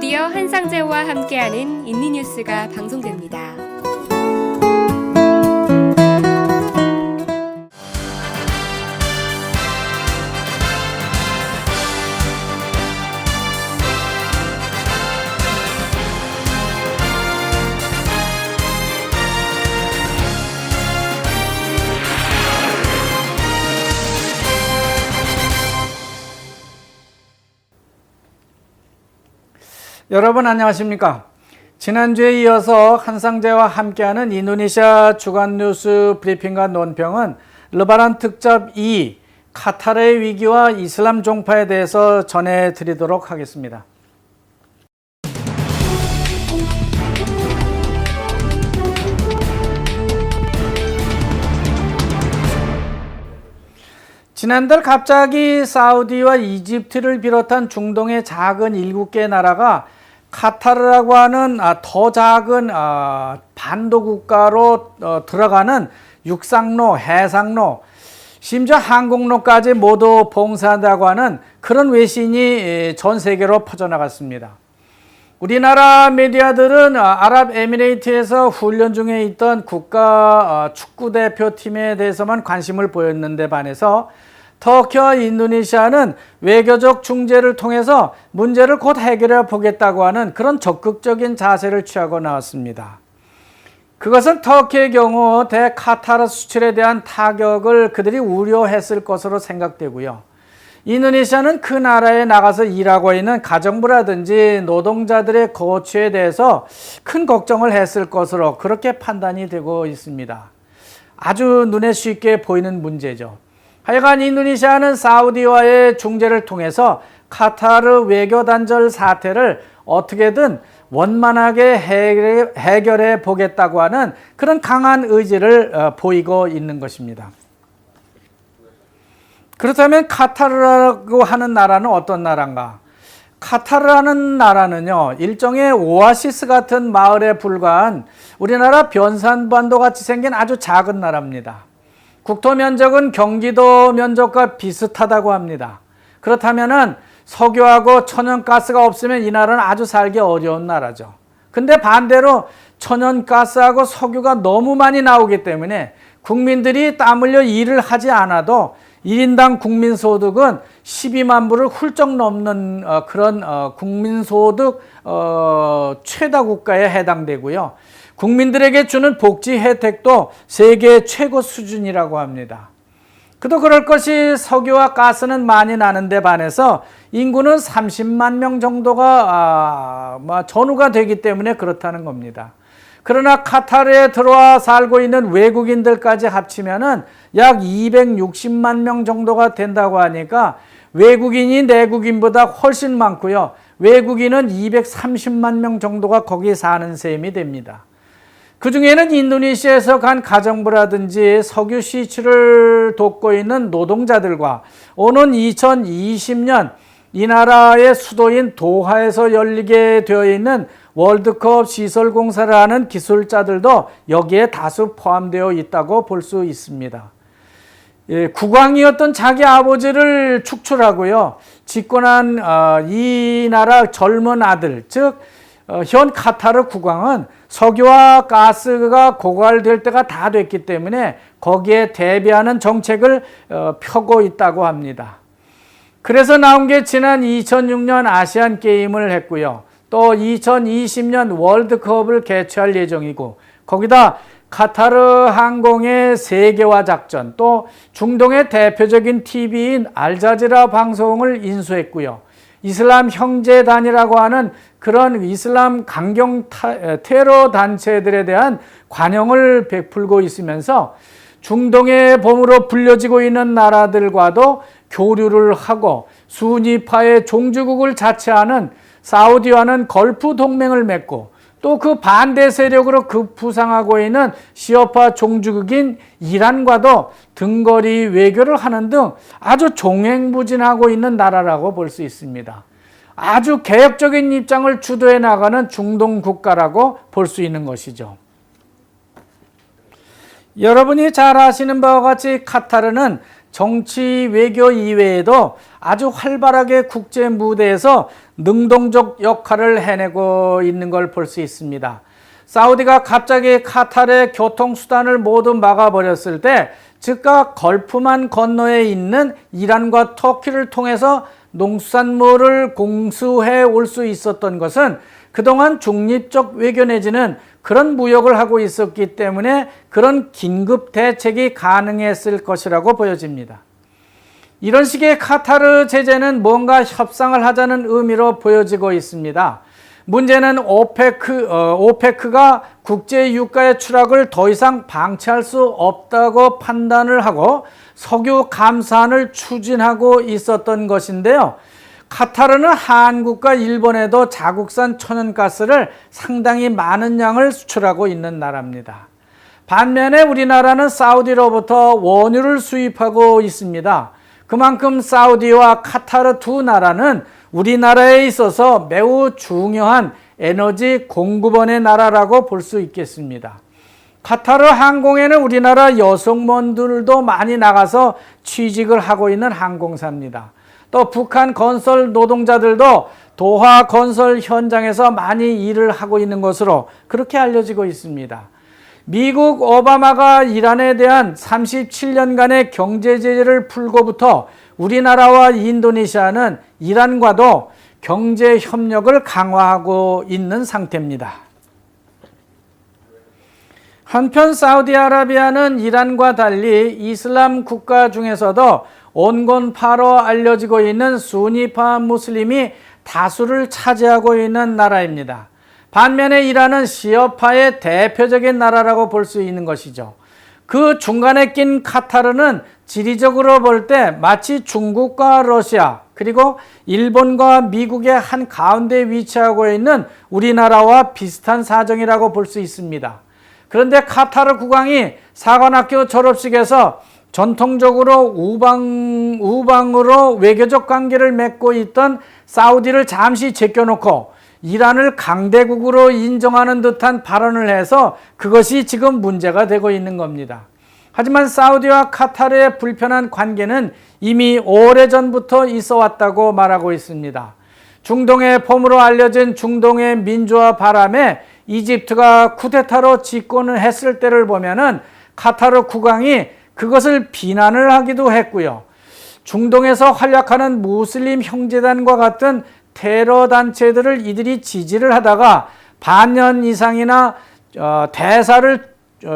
드디어 한상제와 함께하는 인리뉴스가 방송됩니다. 여러분 안녕하십니까? 지난주에 이어서 한상제와 함께하는 인도네시아 주간 뉴스 브리핑과 논평은 르바란 특집 2 카타르의 위기와 이슬람 종파에 대해서 전해드리도록 하겠습니다. 지난달 갑자기 사우디와 이집트를 비롯한 중동의 작은 7개 나라가 카타르라고 하는 더 작은 반도 국가로 들어가는 육상로, 해상로, 심지어 항공로까지 모두 봉쇄한다고 하는 그런 외신이 전 세계로 퍼져나갔습니다. 우리나라 메디아들은 아랍에미레이트에서 훈련 중에 있던 국가 축구대표팀에 대해서만 관심을 보였는데 반해서 터키와 인도네시아는 외교적 중재를 통해서 문제를 곧 해결해 보겠다고 하는 그런 적극적인 자세를 취하고 나왔습니다. 그것은 터키의 경우 대카타르 수출에 대한 타격을 그들이 우려했을 것으로 생각되고요. 인도네시아는 그 나라에 나가서 일하고 있는 가정부라든지 노동자들의 거취에 대해서 큰 걱정을 했을 것으로 그렇게 판단이 되고 있습니다. 아주 눈에 쉽게 보이는 문제죠. 하여간 인도네시아는 사우디와의 중재를 통해서 카타르 외교 단절 사태를 어떻게든 원만하게 해결해 보겠다고 하는 그런 강한 의지를 보이고 있는 것입니다. 그렇다면 카타르라고 하는 나라는 어떤 나라인가? 카타르라는 나라는요, 일종의 오아시스 같은 마을에 불과한 우리나라 변산반도 같이 생긴 아주 작은 나라입니다. 국토 면적은 경기도 면적과 비슷하다고 합니다. 그렇다면은 석유하고 천연가스가 없으면 이 나라는 아주 살기 어려운 나라죠. 근데 반대로 천연가스하고 석유가 너무 많이 나오기 때문에 국민들이 땀 흘려 일을 하지 않아도 1인당 국민소득은 12만 불을 훌쩍 넘는 그런 국민소득 최다 국가에 해당되고요. 국민들에게 주는 복지 혜택도 세계 최고 수준이라고 합니다. 그도 그럴 것이 석유와 가스는 많이 나는데 반해서 인구는 30만 명 정도가 전후가 되기 때문에 그렇다는 겁니다. 그러나 카타르에 들어와 살고 있는 외국인들까지 합치면은 약 260만 명 정도가 된다고 하니까 외국인이 내국인보다 훨씬 많고요. 외국인은 230만 명 정도가 거기 사는 셈이 됩니다. 그 중에는 인도네시아에서 간 가정부라든지 석유 시추를 돕고 있는 노동자들과 오는 2020년 이 나라의 수도인 도하에서 열리게 되어 있는 월드컵 시설 공사를 하는 기술자들도 여기에 다수 포함되어 있다고 볼 수 있습니다. 국왕이었던 자기 아버지를 축출하고요. 집권한 이 나라 젊은 아들, 즉 현 카타르 국왕은 석유와 가스가 고갈될 때가 다 됐기 때문에 거기에 대비하는 정책을 펴고 있다고 합니다. 그래서 나온 게 지난 2006년 아시안 게임을 했고요. 또 2020년 월드컵을 개최할 예정이고 거기다 카타르 항공의 세계화 작전, 또 중동의 대표적인 TV인 알자지라 방송을 인수했고요. 이슬람 형제단이라고 하는 그런 이슬람 강경 테러 단체들에 대한 관용을 베풀고 있으면서 중동의 범으로 불려지고 있는 나라들과도 교류를 하고 수니파의 종주국을 자처하는 사우디와는 걸프 동맹을 맺고 또 그 반대 세력으로 급부상하고 있는 시아파 종주국인 이란과도 등거리 외교를 하는 등 아주 종횡무진하고 있는 나라라고 볼 수 있습니다. 아주 개혁적인 입장을 주도해 나가는 중동 국가라고 볼 수 있는 것이죠. 여러분이 잘 아시는 바와 같이 카타르는 정치 외교 이외에도 아주 활발하게 국제 무대에서 능동적 역할을 해내고 있는 걸 볼 수 있습니다. 사우디가 갑자기 카타르의 교통수단을 모두 막아버렸을 때 즉각 걸프만 건너에 있는 이란과 터키를 통해서 농수산물을 공수해 올 수 있었던 것은 그동안 중립적 외교 내지는 그런 무역을 하고 있었기 때문에 그런 긴급 대책이 가능했을 것이라고 보여집니다. 이런 식의 카타르 제재는 뭔가 협상을 하자는 의미로 보여지고 있습니다. 문제는 오페크가 국제 유가의 추락을 더 이상 방치할 수 없다고 판단을 하고 석유 감산을 추진하고 있었던 것인데요. 카타르는 한국과 일본에도 자국산 천연가스를 상당히 많은 양을 수출하고 있는 나라입니다. 반면에 우리나라는 사우디로부터 원유를 수입하고 있습니다. 그만큼 사우디와 카타르 두 나라는 우리나라에 있어서 매우 중요한 에너지 공급원의 나라라고 볼 수 있겠습니다. 카타르 항공에는 우리나라 여성원들도 많이 나가서 취직을 하고 있는 항공사입니다. 또 북한 건설 노동자들도 도하 건설 현장에서 많이 일을 하고 있는 것으로 그렇게 알려지고 있습니다. 미국 오바마가 이란에 대한 37년간의 경제 제재를 풀고부터 우리나라와 인도네시아는 이란과도 경제 협력을 강화하고 있는 상태입니다. 한편 사우디아라비아는 이란과 달리 이슬람 국가 중에서도 온건파로 알려지고 있는 수니파 무슬림이 다수를 차지하고 있는 나라입니다. 반면에 이란은 시아파의 대표적인 나라라고 볼 수 있는 것이죠. 그 중간에 낀 카타르는 지리적으로 볼 때 마치 중국과 러시아 그리고 일본과 미국의 한 가운데 위치하고 있는 우리나라와 비슷한 사정이라고 볼 수 있습니다. 그런데 카타르 국왕이 사관학교 졸업식에서 전통적으로 우방으로 외교적 관계를 맺고 있던 사우디를 잠시 제껴놓고 이란을 강대국으로 인정하는 듯한 발언을 해서 그것이 지금 문제가 되고 있는 겁니다. 하지만 사우디와 카타르의 불편한 관계는 이미 오래전부터 있어 왔다고 말하고 있습니다. 중동의 봄으로 알려진 중동의 민주화 바람에 이집트가 쿠데타로 집권을 했을 때를 보면은 카타르 국왕이 그것을 비난을 하기도 했고요. 중동에서 활약하는 무슬림 형제단과 같은 테러 단체들을 이들이 지지를 하다가 반년 이상이나 대사를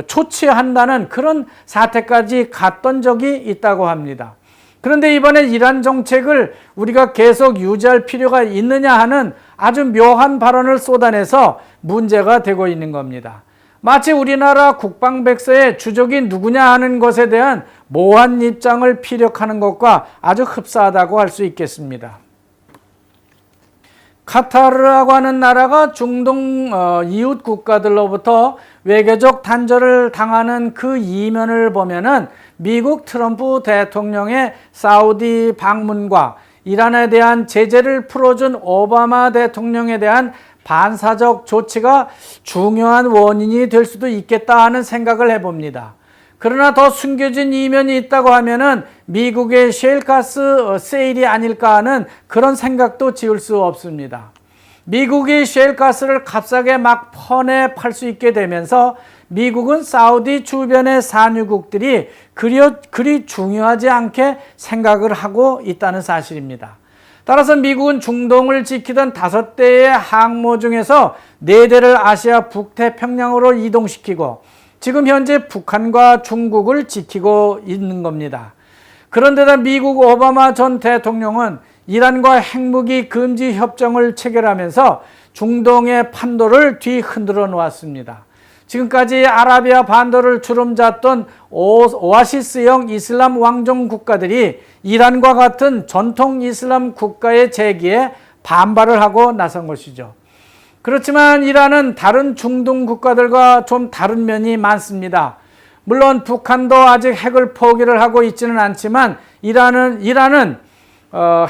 초치한다는 그런 사태까지 갔던 적이 있다고 합니다. 그런데 이번에 이란 정책을 우리가 계속 유지할 필요가 있느냐 하는 아주 묘한 발언을 쏟아내서 문제가 되고 있는 겁니다. 마치 우리나라 국방백서의 주적이 누구냐 하는 것에 대한 모호한 입장을 피력하는 것과 아주 흡사하다고 할 수 있겠습니다. 카타르라고 하는 나라가 중동 이웃 국가들로부터 외교적 단절을 당하는 그 이면을 보면은 미국 트럼프 대통령의 사우디 방문과 이란에 대한 제재를 풀어준 오바마 대통령에 대한 반사적 조치가 중요한 원인이 될 수도 있겠다 하는 생각을 해봅니다. 그러나 더 숨겨진 이면이 있다고 하면은 미국의 셰일가스 세일이 아닐까 하는 그런 생각도 지울 수 없습니다. 미국이 셰일가스를 값싸게 막 퍼내 팔 수 있게 되면서 미국은 사우디 주변의 산유국들이 그리 중요하지 않게 생각을 하고 있다는 사실입니다. 따라서 미국은 중동을 지키던 5대의 항모 중에서 4대를 아시아 북태평양으로 이동시키고 지금 현재 북한과 중국을 지키고 있는 겁니다. 그런데다 미국 오바마 전 대통령은 이란과 핵무기 금지 협정을 체결하면서 중동의 판도를 뒤흔들어 놓았습니다. 지금까지 아라비아 반도를 주름잡던 오아시스형 이슬람 왕정 국가들이 이란과 같은 전통 이슬람 국가의 제기에 반발을 하고 나선 것이죠. 그렇지만 이란은 다른 중동 국가들과 좀 다른 면이 많습니다. 물론 북한도 아직 핵을 포기를 하고 있지는 않지만 이란은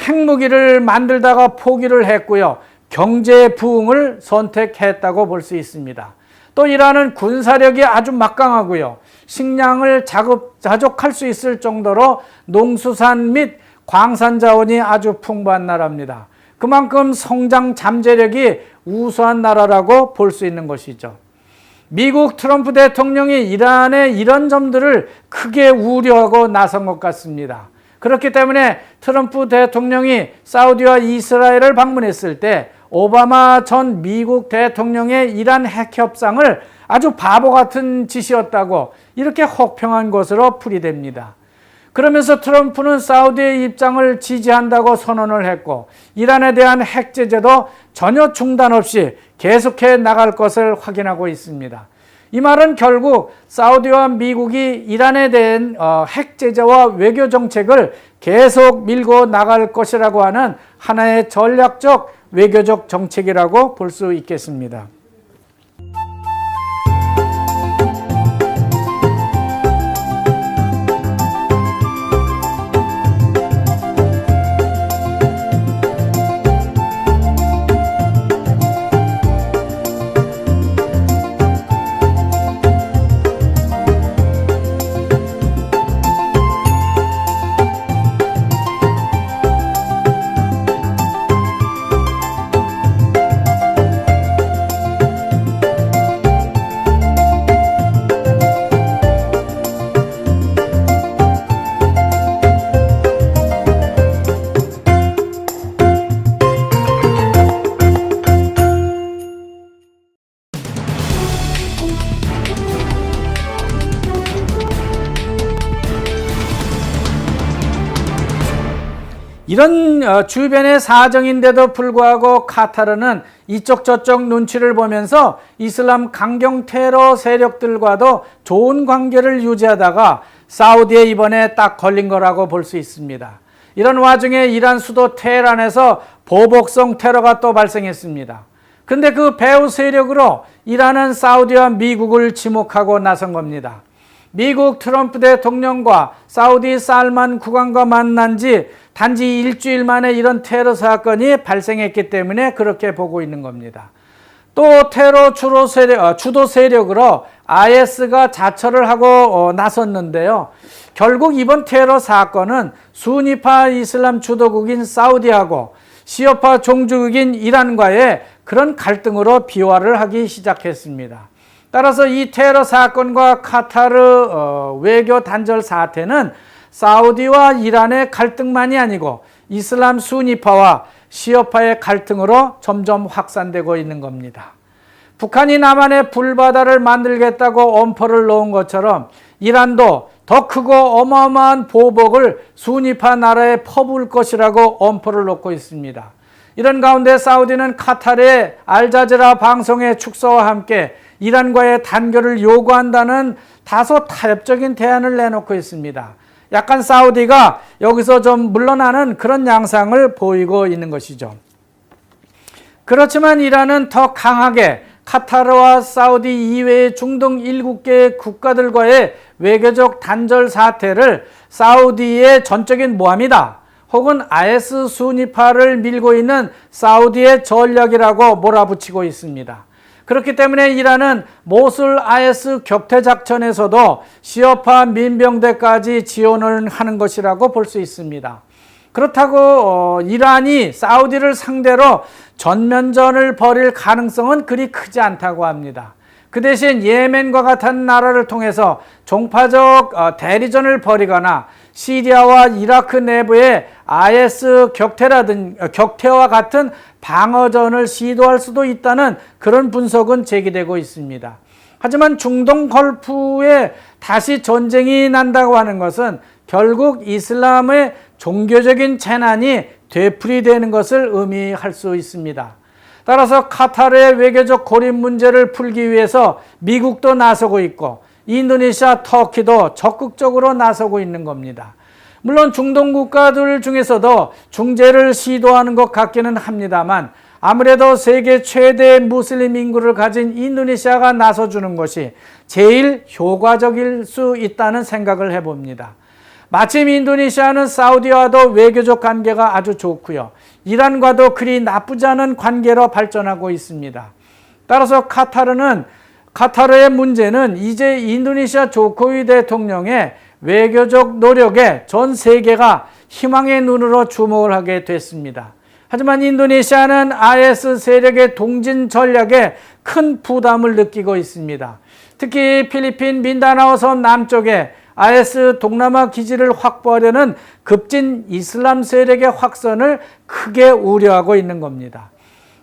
핵무기를 만들다가 포기를 했고요. 경제 부흥을 선택했다고 볼 수 있습니다. 또 이란은 군사력이 아주 막강하고요. 식량을 자족할 수 있을 정도로 농수산 및 광산 자원이 아주 풍부한 나라입니다. 그만큼 성장 잠재력이 우수한 나라라고 볼 수 있는 것이죠. 미국 트럼프 대통령이 이란의 이런 점들을 크게 우려하고 나선 것 같습니다. 그렇기 때문에 트럼프 대통령이 사우디와 이스라엘을 방문했을 때 오바마 전 미국 대통령의 이란 핵 협상을 아주 바보 같은 짓이었다고 이렇게 혹평한 것으로 풀이됩니다. 그러면서 트럼프는 사우디의 입장을 지지한다고 선언을 했고 이란에 대한 핵 제재도 전혀 중단 없이 계속해 나갈 것을 확인하고 있습니다. 이 말은 결국 사우디와 미국이 이란에 대한 핵 제재와 외교 정책을 계속 밀고 나갈 것이라고 하는 하나의 전략적 외교적 정책이라고 볼 수 있겠습니다. 이런 주변의 사정인데도 불구하고 카타르는 이쪽 저쪽 눈치를 보면서 이슬람 강경 테러 세력들과도 좋은 관계를 유지하다가 사우디에 이번에 딱 걸린 거라고 볼 수 있습니다. 이런 와중에 이란 수도 테헤란에서 보복성 테러가 또 발생했습니다. 근데 그 배후 세력으로 이란은 사우디와 미국을 지목하고 나선 겁니다. 미국 트럼프 대통령과 사우디 살만 국왕과 만난 지 단지 일주일 만에 이런 테러 사건이 발생했기 때문에 그렇게 보고 있는 겁니다. 또 테러 주도 세력으로 IS가 자처를 하고 나섰는데요. 결국 이번 테러 사건은 수니파 이슬람 주도국인 사우디하고 시아파 종주국인 이란과의 그런 갈등으로 비화를 하기 시작했습니다. 따라서 이 테러 사건과 카타르 외교 단절 사태는 사우디와 이란의 갈등만이 아니고 이슬람 수니파와 시아파의 갈등으로 점점 확산되고 있는 겁니다. 북한이 남한에 불바다를 만들겠다고 엄포를 놓은 것처럼 이란도 더 크고 어마어마한 보복을 수니파 나라에 퍼부을 것이라고 엄포를 놓고 있습니다. 이런 가운데 사우디는 카타르의 알자지라 방송의 축소와 함께 이란과의 단결을 요구한다는 다소 타협적인 대안을 내놓고 있습니다. 약간 사우디가 여기서 좀 물러나는 그런 양상을 보이고 있는 것이죠. 그렇지만 이란은 더 강하게 카타르와 사우디 이외의 중동 7개의 국가들과의 외교적 단절 사태를 사우디의 전적인 모함이다, 혹은 IS 수니파를 밀고 있는 사우디의 전략이라고 몰아붙이고 있습니다. 그렇기 때문에 이란은 모술 IS 격퇴 작전에서도 시아파 민병대까지 지원을 하는 것이라고 볼 수 있습니다. 그렇다고 이란이 사우디를 상대로 전면전을 벌일 가능성은 그리 크지 않다고 합니다. 그 대신 예멘과 같은 나라를 통해서 종파적 대리전을 벌이거나 시리아와 이라크 내부의 IS 격퇴와 같은 방어전을 시도할 수도 있다는 그런 분석은 제기되고 있습니다. 하지만 중동 걸프에 다시 전쟁이 난다고 하는 것은 결국 이슬람의 종교적인 재난이 되풀이되는 것을 의미할 수 있습니다. 따라서 카타르의 외교적 고립 문제를 풀기 위해서 미국도 나서고 있고 인도네시아, 터키도 적극적으로 나서고 있는 겁니다. 물론 중동 국가들 중에서도 중재를 시도하는 것 같기는 합니다만 아무래도 세계 최대 무슬림 인구를 가진 인도네시아가 나서주는 것이 제일 효과적일 수 있다는 생각을 해봅니다. 마침 인도네시아는 사우디와도 외교적 관계가 아주 좋고요. 이란과도 그리 나쁘지 않은 관계로 발전하고 있습니다. 따라서 카타르는 카타르의 문제는 이제 인도네시아 조코위 대통령의 외교적 노력에 전 세계가 희망의 눈으로 주목을 하게 됐습니다. 하지만 인도네시아는 IS 세력의 동진 전략에 큰 부담을 느끼고 있습니다. 특히 필리핀 민다나오 섬 남쪽에 IS 동남아 기지를 확보하려는 급진 이슬람 세력의 확산을 크게 우려하고 있는 겁니다.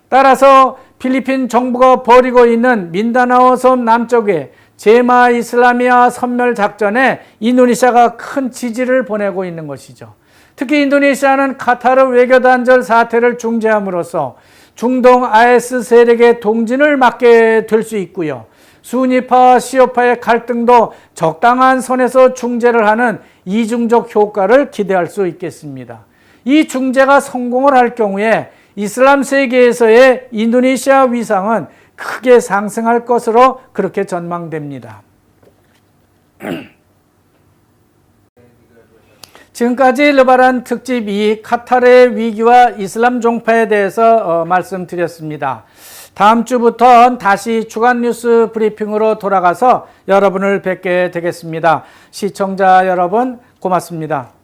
따라서 필리핀 정부가 벌이고 있는 민다나오 섬 남쪽에 제마 이슬라미아 섬멸 작전에 인도네시아가 큰 지지를 보내고 있는 것이죠. 특히 인도네시아는 카타르 외교단절 사태를 중재함으로써 중동 IS 세력의 동진을 막게 될 수 있고요. 수니파와 시오파의 갈등도 적당한 선에서 중재를 하는 이중적 효과를 기대할 수 있겠습니다. 이 중재가 성공을 할 경우에 이슬람 세계에서의 인도네시아 위상은 크게 상승할 것으로 그렇게 전망됩니다. 지금까지 르바란 특집 2 카타르의 위기와 이슬람 종파에 대해서 말씀드렸습니다. 다음 주부터 다시 주간 뉴스 브리핑으로 돌아가서 여러분을 뵙게 되겠습니다. 시청자 여러분 고맙습니다.